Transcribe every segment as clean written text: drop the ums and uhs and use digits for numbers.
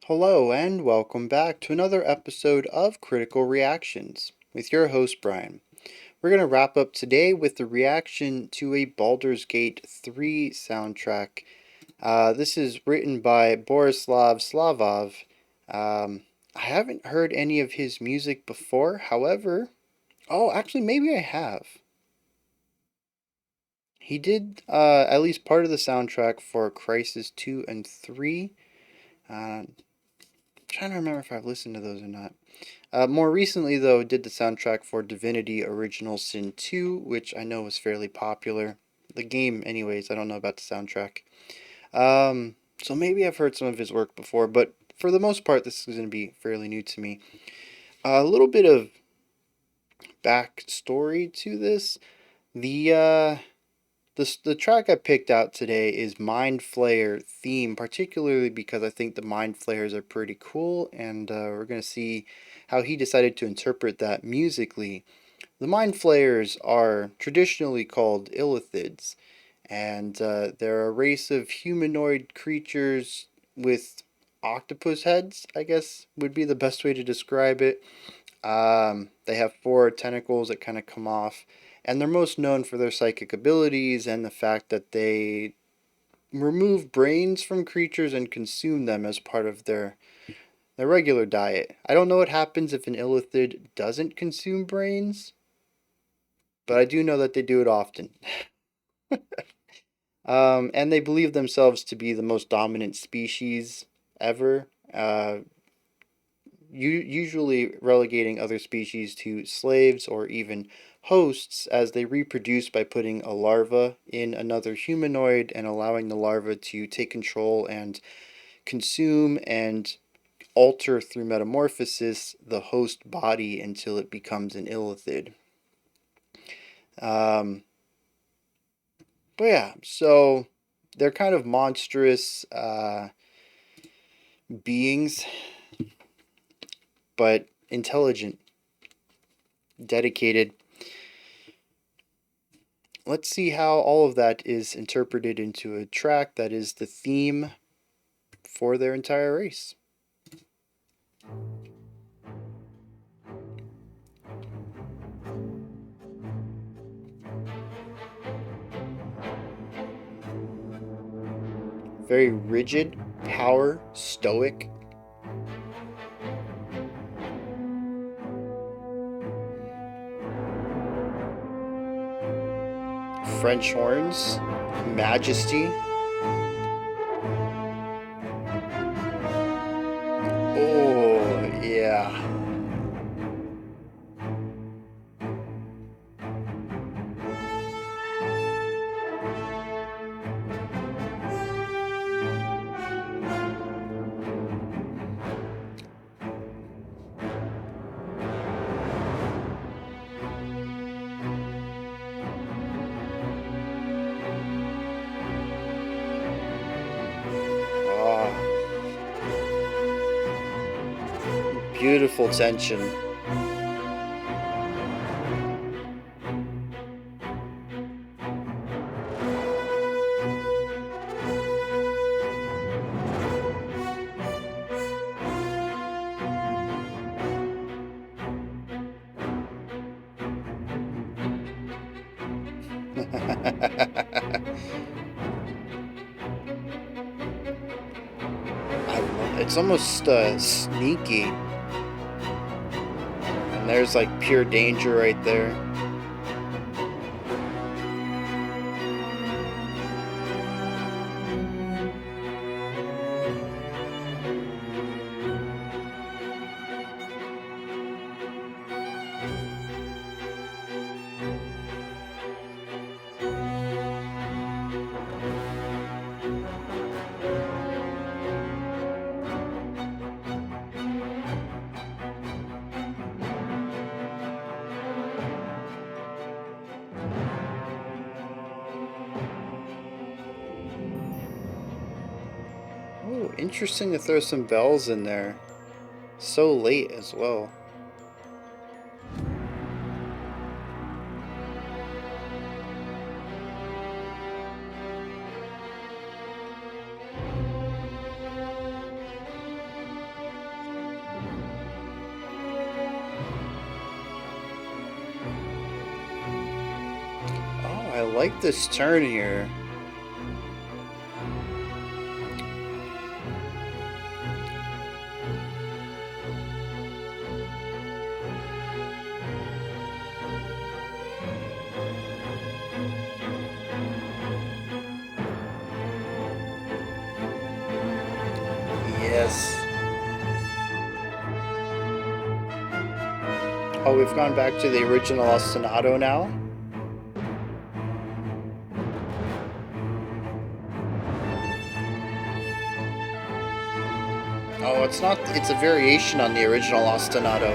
Hello, and welcome back to another episode of Critical Reactions with your host, Bryan. We're going to wrap up today with the reaction to a Baldur's Gate 3 soundtrack. This is written by Borislav Slavov. I haven't heard any of his music before, however, actually, maybe I have. He did at least part of the soundtrack for Crisis 2 and 3. I'm trying to remember if I've listened to those or not. More recently, though, did the soundtrack for Divinity Original Sin 2, which I know was fairly popular. The game, anyways, I don't know about the soundtrack. So maybe I've heard some of his work before, but for the most part, this is going to be fairly new to me. A little bit of backstory to this. The track I picked out today is Mind Flayer Theme, particularly because I think the Mind Flayers are pretty cool, and we're going to see how he decided to interpret that musically. The Mind Flayers are traditionally called illithids, and they're a race of humanoid creatures with octopus heads, I guess would be the best way to describe it. They have four tentacles that kind of come off, and they're most known for their psychic abilities and the fact that they remove brains from creatures and consume them as part of their regular diet. I don't know what happens if an illithid doesn't consume brains, but I do know that they do it often. And they believe themselves to be the most dominant species ever. Usually relegating other species to slaves or even hosts as they reproduce by putting a larva in another humanoid and allowing the larva to take control and consume and alter through metamorphosis the host body until it becomes an illithid. Um, but yeah, so they're kind of monstrous beings, but intelligent, dedicated. Let's see how all of that is interpreted into a track that is the theme for their entire race. Very rigid, power, stoic. French horns, majesty. Oh, yeah. Ah, beautiful tension. It's almost sneaky. And there's like pure danger right there. Oh, interesting to throw some bells in there. So late as well. like this turn here. Yes. Oh, we've gone back to the original ostinato now. Oh, it's not. It's a variation on the original ostinato.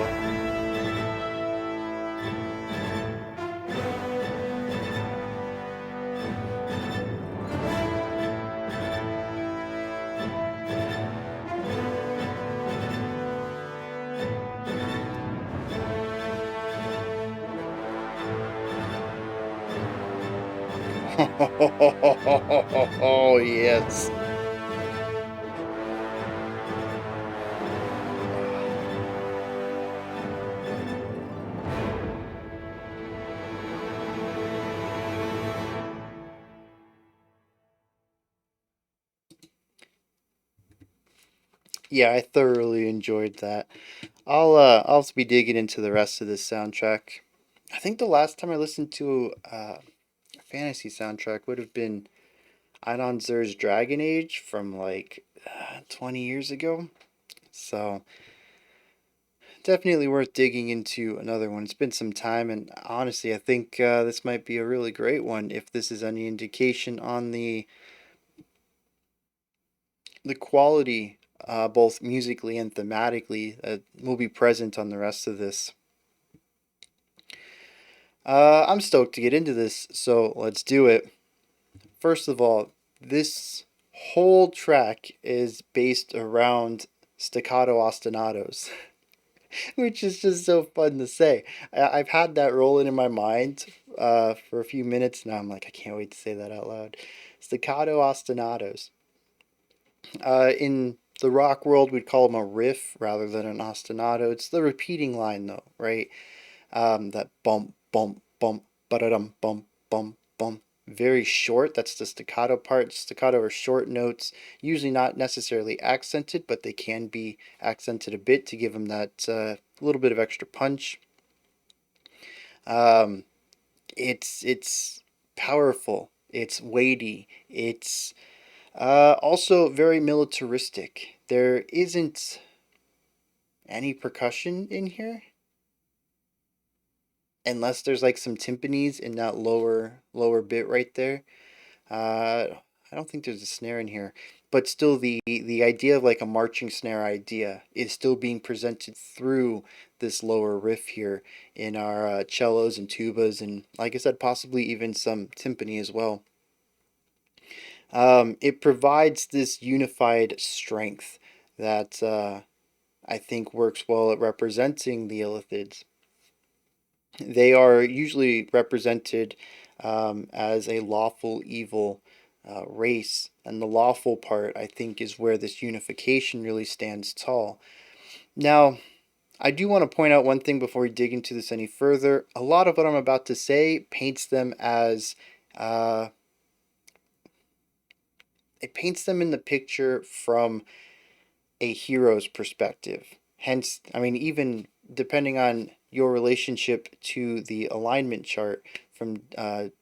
Oh, yes. Yeah, I thoroughly enjoyed that. I'll also be digging into the rest of this soundtrack. I think the last time I listened to a fantasy soundtrack would have been Einonzer's Dragon Age from like 20 years ago. So definitely worth digging into another one. It's been some time, and honestly, I think this might be a really great one if this is any indication on the quality, both musically and thematically, that will be present on the rest of this. I'm stoked to get into this, so let's do it. First of all, this whole track is based around staccato ostinatos, which is just so fun to say. I've had that rolling in my mind for a few minutes now. I'm like, I can't wait to say that out loud. Staccato ostinatos. In the rock world, we'd call them a riff rather than an ostinato. It's the repeating line, though, right? That bump, bump, bump, ba-da-dum, bump, bump, bump. Very short. That's the staccato part. Staccato are short notes, usually not necessarily accented, but they can be accented a bit to give them that little bit of extra punch. Um, it's powerful. It's weighty. It's also very militaristic. There isn't any percussion in here unless there's like some timpanis in that lower bit right there. I don't think there's a snare in here, but still the idea of like a marching snare idea is still being presented through this lower riff here in our cellos and tubas, and like I said, possibly even some timpani as well. It provides this unified strength that I think works well at representing the illithids. They are usually represented as a lawful evil race, and the lawful part, I think, is where this unification really stands tall. Now, I do want to point out one thing before we dig into this any further. A lot of what I'm about to say paints them as it paints them in the picture from a hero's perspective. Hence, I mean, even depending on your relationship to the alignment chart from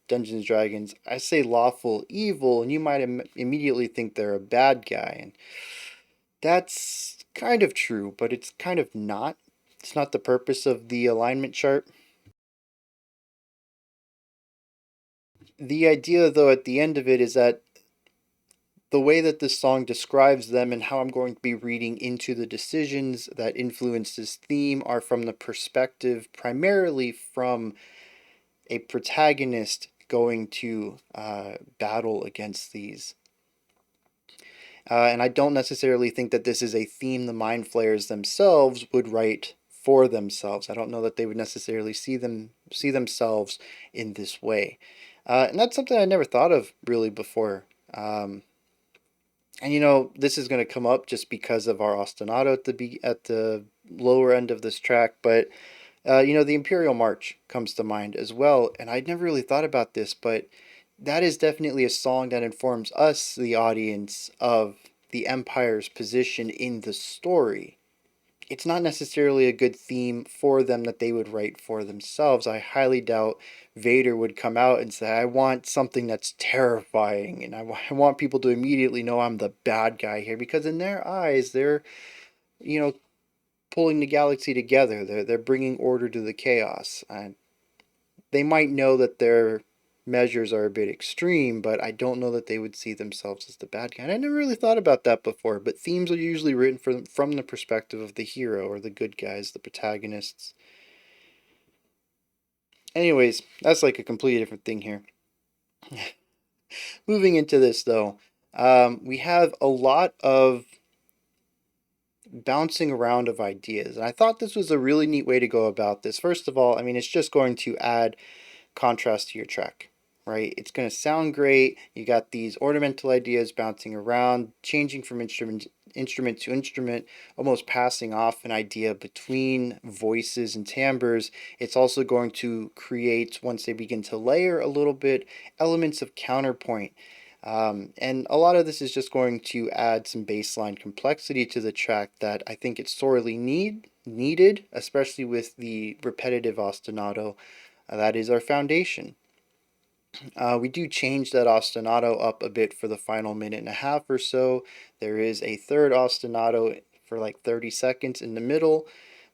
Dungeons and Dragons, I say lawful evil, and you might immediately think they're a bad guy. And that's kind of true, but it's kind of not. It's not the purpose of the alignment chart. The idea, though, at the end of it is that the way that this song describes them and how I'm going to be reading into the decisions that influence this theme are from the perspective primarily from a protagonist going to battle against these. And I don't necessarily think that this is a theme the Mind Flayers themselves would write for themselves. I don't know that they would necessarily see themselves in this way. And that's something I never thought of really before. And this is going to come up just because of our ostinato at the lower end of this track, but the Imperial March comes to mind as well, and I'd never really thought about this, but that is definitely a song that informs us, the audience, of the Empire's position in the story. It's not necessarily a good theme for them that they would write for themselves. I highly doubt Vader would come out and say, I want something that's terrifying, and I want people to immediately know I'm the bad guy here, because in their eyes, they're, you know, pulling the galaxy together. They're bringing order to the chaos. They might know that their measures are a bit extreme, but I don't know that they would see themselves as the bad guy. And I never really thought about that before, but themes are usually written from the perspective of the hero or the good guys, the protagonists. Anyways, that's like a completely different thing here. Moving into this though, we have a lot of bouncing around of ideas. And I thought this was a really neat way to go about this. First of all, I mean, it's just going to add contrast to your track, right? It's going to sound great. You got these ornamental ideas bouncing around, changing from instrument to instrument, almost passing off an idea between voices and timbres. It's also going to create, once they begin to layer a little bit, elements of counterpoint. And a lot of this is just going to add some baseline complexity to the track that I think it's sorely needed, especially with the repetitive ostinato. That is our foundation. We do change that ostinato up a bit for the final minute and a half or so. There is a third ostinato for like 30 seconds in the middle,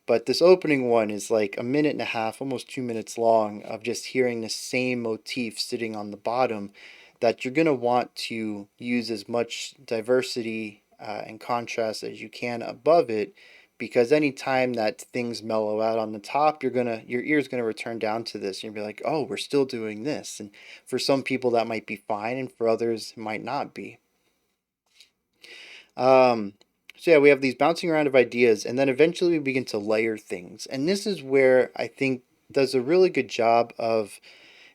but this opening one is like a minute and a half, almost 2 minutes long, of just hearing the same motif sitting on the bottom, that you're going to want to use as much diversity and contrast as you can above it, because anytime that things mellow out on the top, your ear's gonna return down to this. You'll be like, oh, we're still doing this. And for some people that might be fine, and for others it might not be. Um, so yeah, we have these bouncing around of ideas, and then eventually we begin to layer things. And this is where I think does a really good job of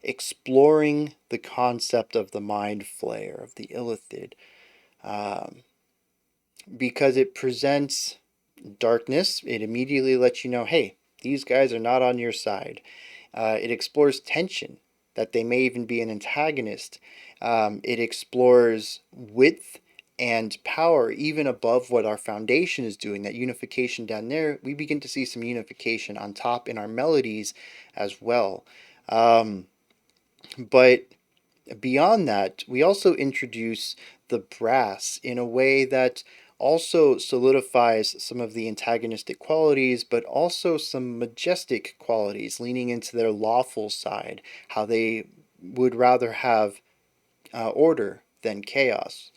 exploring the concept of the mind flayer, of the illithid, um, because it presents darkness. It immediately lets you know, hey, these guys are not on your side. It explores tension, that they may even be an antagonist. It explores width and power, even above what our foundation is doing. That unification down there, we begin to see some unification on top in our melodies as well. Um, but beyond that, we also introduce the brass in a way that also solidifies some of the antagonistic qualities, but also some majestic qualities, leaning into their lawful side, how they would rather have order than chaos.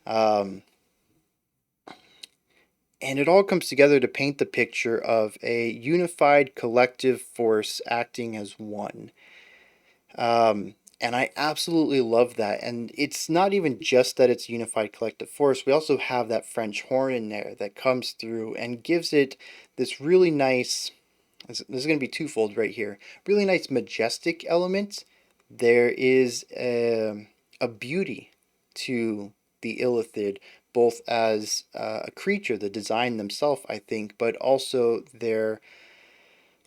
Um, and it all comes together to paint the picture of a unified collective force acting as one. And I absolutely love that. And it's not even just that it's unified collective force. We also have that French horn in there that comes through and gives it this really nice, this is going to be twofold right here, really nice majestic element. There is a beauty to the illithid, both as a creature, the design themselves, I think, but also their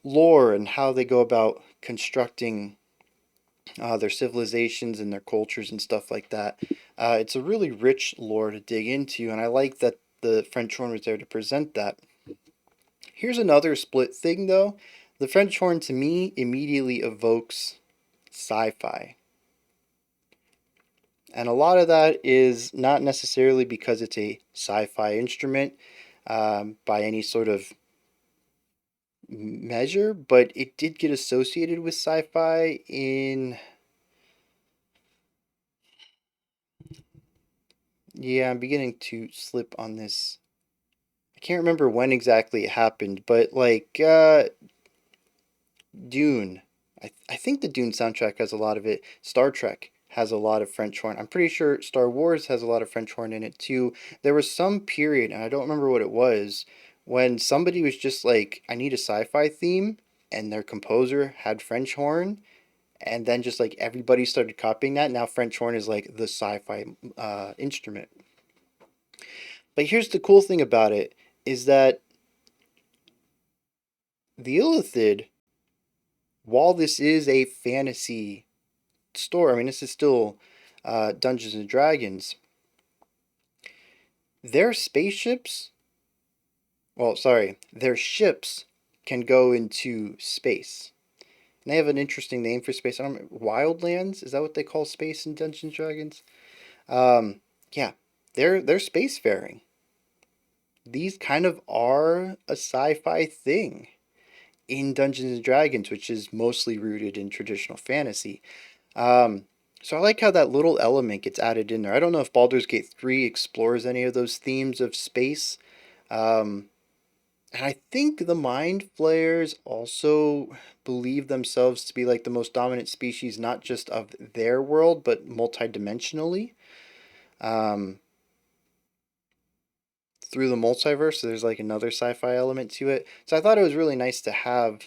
lore and how they go about constructing their civilizations and their cultures and stuff like that. It's a really rich lore to dig into, and I like that the French horn was there to present that. Here's another split thing, though. The French horn to me immediately evokes sci-fi. And a lot of that is not necessarily because it's a sci-fi instrument by any sort of measure, but it did get associated with sci-fi in... Yeah, I'm beginning to slip on this. I can't remember when exactly it happened, but like Dune. I think the Dune soundtrack has a lot of it. Star Trek has a lot of French horn. I'm pretty sure Star Wars has a lot of French horn in it too. There was some period, and I don't remember what it was, when somebody was just like, I need a sci-fi theme, and their composer had French horn, and then just like everybody started copying that. Now French horn is like the sci-fi instrument. But here's the cool thing about it is that the illithid, while this is a fantasy store. I mean, this is still Dungeons and Dragons. Their spaceships, well, sorry, their ships can go into space. And they have an interesting name for space. I don't know, Wildlands? Is that what they call space in Dungeons and Dragons? Um, yeah, they're spacefaring. These kind of are a sci-fi thing in Dungeons and Dragons, which is mostly rooted in traditional fantasy. Um, so I like how that little element gets added in there. I don't know if Baldur's Gate 3 explores any of those themes of space. Um, and I think the Mind Flayers also believe themselves to be like the most dominant species, not just of their world, but multidimensionally. Um, through the multiverse, so there's like another sci-fi element to it. So I thought it was really nice to have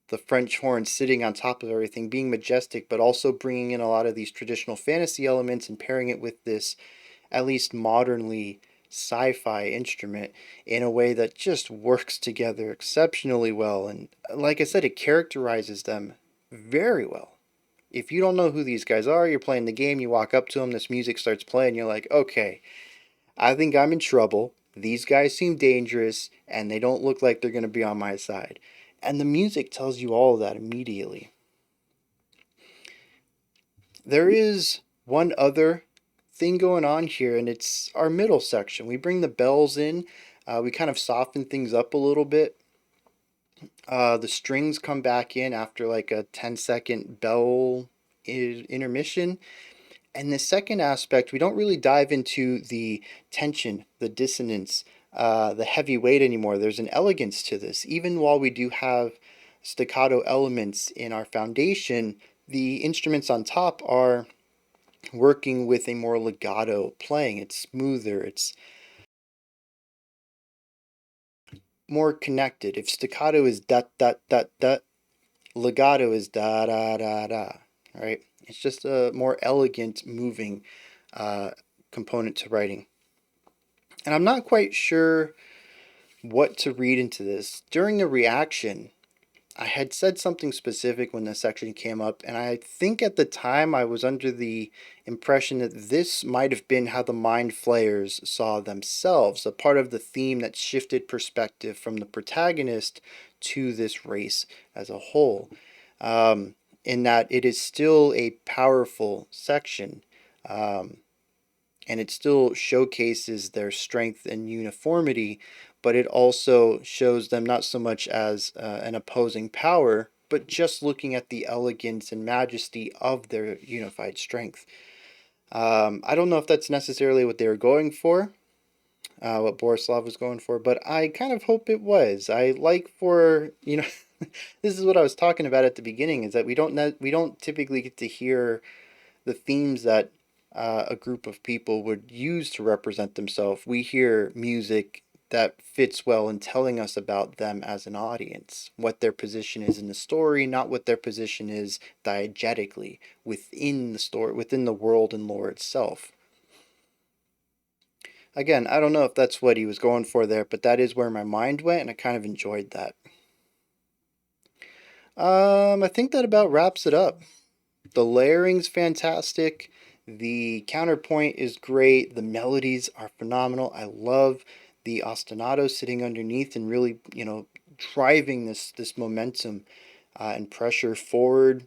the French horn sitting on top of everything, being majestic, but also bringing in a lot of these traditional fantasy elements and pairing it with this, at least modernly, sci-fi instrument in a way that just works together exceptionally well. And like I said, it characterizes them very well. If you don't know who these guys are, you're playing the game, you walk up to them, this music starts playing, you're like, okay, I think I'm in trouble. These guys seem dangerous, and they don't look like they're going to be on my side. And the music tells you all of that immediately. There is one other thing going on here, and it's our middle section. We bring the bells in, we kind of soften things up a little bit. The strings come back in after like a 10-second bell intermission. And the second aspect, we don't really dive into the tension, the dissonance, the heavy weight anymore. There's an elegance to this. Even while we do have staccato elements in our foundation, the instruments on top are working with a more legato playing. It's smoother, it's more connected. If staccato is da da da da, legato is da da da da, right? It's just a more elegant moving uh, component to writing. And I'm not quite sure what to read into this. During the reaction, I had said something specific when this section came up, and I think at the time I was under the impression that this might have been how the Mind Flayers saw themselves, a part of the theme that shifted perspective from the protagonist to this race as a whole. In that it is still a powerful section. And it still showcases their strength and uniformity, but it also shows them not so much as an opposing power, but just looking at the elegance and majesty of their unified strength. I don't know if that's necessarily what they were going for, what Borislav was going for, but I kind of hope it was. I like for, this is what I was talking about at the beginning, is that we don't typically get to hear the themes that a group of people would use to represent themselves. We hear music that fits well in telling us about them as an audience, what their position is in the story, not what their position is diegetically within the story, within the world and lore itself. Again, I don't know if that's what he was going for there, but that is where my mind went, and I kind of enjoyed that. I think that about wraps it up. The layering's fantastic. The counterpoint is great. The melodies are phenomenal. I love the ostinato sitting underneath and really, driving this momentum and pressure forward.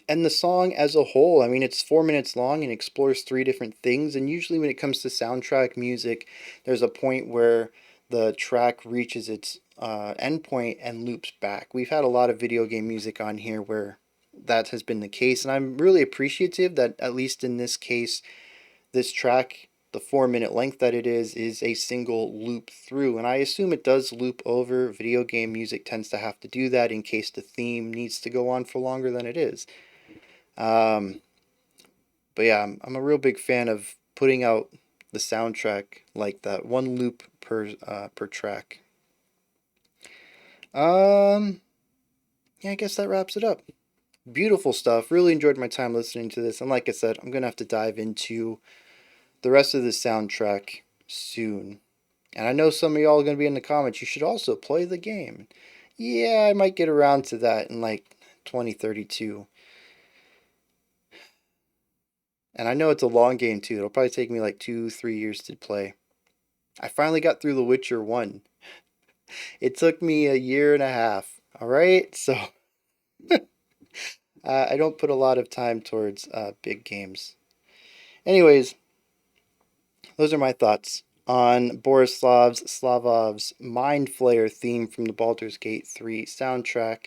And the song as a whole, I mean, it's 4 minutes long and explores three different things. And usually, when it comes to soundtrack music, there's a point where the track reaches its endpoint and loops back. We've had a lot of video game music on here where that has been the case, and I'm really appreciative that at least in this case, this track, the 4 minute length that it is a single loop through. And I assume it does loop over. Video game music tends to have to do that in case the theme needs to go on for longer than it is. Um, but yeah, I'm a real big fan of putting out the soundtrack like that, one loop per track. Yeah, I guess that wraps it up. Beautiful stuff. Really enjoyed my time listening to this, and like I said, I'm gonna have to dive into the rest of the soundtrack soon. And I know some of y'all are gonna be in the comments. You should also play the game. Yeah, I might get around to that in like 2032. And I know it's a long game too. It'll probably take me like 2, 3 years to play. I finally got through The Witcher 1. It took me a year and a half. All right, so I don't put a lot of time towards big games. Anyways, those are my thoughts on Borislav Slavov's Mind Flayer theme from the Baldur's Gate 3 soundtrack.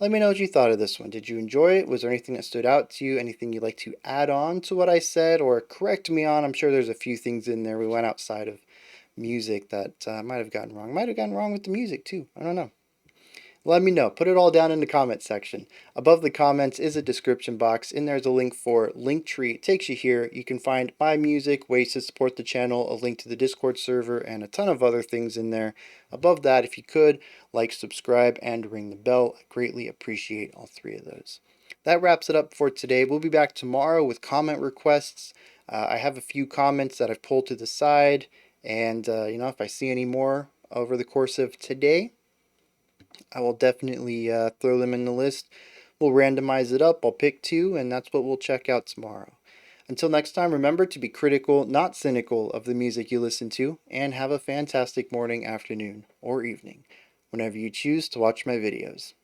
Let me know what you thought of this one. Did you enjoy it? Was there anything that stood out to you? Anything you'd like to add on to what I said or correct me on? I'm sure there's a few things in there we went outside of music that might have gotten wrong. Might have gotten wrong with the music too. I don't know. Let me know. Put it all down in the comment section. Above the comments is a description box, and there's a link for Linktree. It takes you here. You can find my music, ways to support the channel, a link to the Discord server, and a ton of other things in there. Above that, if you could, like, subscribe, and ring the bell. I greatly appreciate all three of those. That wraps it up for today. We'll be back tomorrow with comment requests. I have a few comments that I've pulled to the side, and if I see any more over the course of today, I will definitely throw them in the list. We'll randomize it up. I'll pick two, and that's what we'll check out tomorrow. Until next time, remember to be critical, not cynical, of the music you listen to, and have a fantastic morning, afternoon, or evening, whenever you choose to watch my videos.